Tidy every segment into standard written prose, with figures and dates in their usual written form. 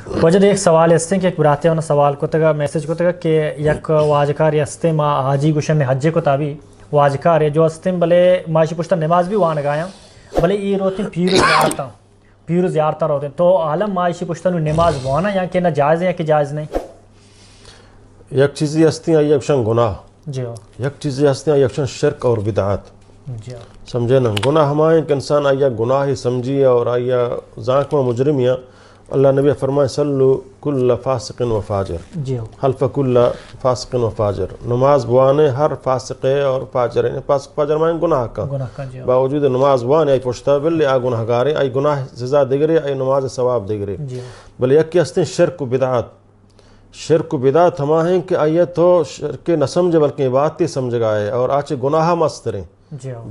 وجد ایک سوال ہستے کہ ایک براتے ہونا سوال کو تگا میسج کو تگا کہ یک واجکار ہستے ما حاجی گوشن حجے کو تابی واجکار ہے جو ہستے بلے معاشی پشتا نماز بھی وہاں گایا بلے ای روتے پیرو زیارتا روتے تو عالم معاشی پشتا نماز وانا یا کہ نہ جائز ہے یا کہ جائز نہیں؟ یک چیزی ہستی ہیں یکشن گناہ، جی یک چیزی ہستی ہیں یکشن شرک اور بدعات. جی سمجھے نا گناہ ہمائیں کہ انسان آیا گناہ ہی سمجھی اور آیا ذاک میں مجرمیاں. اللہ نبی فرمائے صلو کل فاسق و فاجر، جی حلف کل فاسق و فاجر. نماز بوانے ہر فاسق اور فاجر، فاسق فاجر مائیں گناہ کا باوجود نماز بوانے آئی پوچھتا بلے آ گناہ گارے آئی گناہ سزا دگرے آئی نماز ثواب دگرے. بلے یک ہستے شرک و بدعات. شرک و بدعات ہما ہیں کہ آئیے تو شرک نہ سمجھے بلکہ باتیں سمجھ گائے اور آچے گناہ مستریں.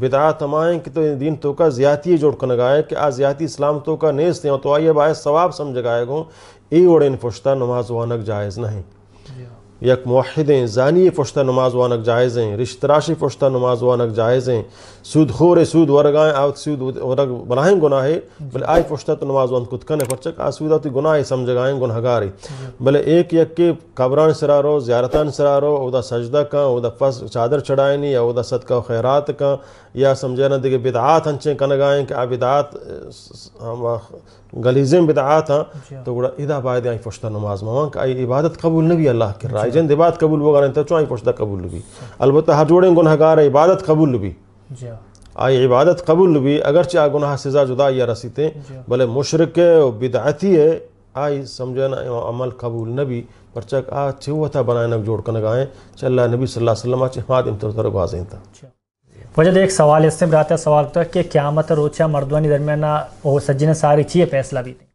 بدعات ہما ہیں کہ تو دین تو کا زیادتی جوڑ کر گائے کہ آ زیادتی اسلام تو کا نیست ہیں تو آئیے باعث ثواب سمجھ گائے گو ای اوڑے ان پوچھتا نماز وانک جائز نہیں. یک موحدیں زانی پوچھتا نماز وانک جائز ہیں، رشتہ راشی پوچھتا نماز وانک جائز ہیں، سود خور سود ورگائیں آوت سود ورگ بنائیں گناہ بلے آئی پوچھتا تو نماز وانک کت کنے پرچک آ سوداتی گناہ سمجھ گائیں گناہ گاری. بلے ایک یک کے قبران سرارو زیارتان سرارو او دا سجدہ کا او دا چادر چڑھائنی یا او دا صدقہ و خیرات کا یا سمجھنا دیکھے بدعات ہنچیں کنگائیں کہ آ بدعات گلیزیں بدعات ہیں تو گوڑا ادا باید آئی پوچھتا نماز موان کہ آئی عبادت قبول نبی اللہ کر رہا ہے جن عبادت قبول وہ گارن تو چون آئی پوچھتا قبول نبی. البتہ ہر جوڑیں گناہ گار عبادت قبول نبی، آئی عبادت قبول نبی اگرچہ آ گناہ سزا جدا یا رسیتے بلے مشرک و بدعتی ہے آئی سمجھنا عمل قبول نبی پرچک آ چھوتا بنائنک جوڑ کنگ آئیں چل اللہ نبی صلی اللہ علیہ وسلم آچے حماد امتر گوازیں تھا. وجد ایک سوال اس سے براتا سوال ہوتا ہے کہ قیامت روچہ مردوانی درمیان وہ سجن ساری چیئے فیصلہ بھی تھی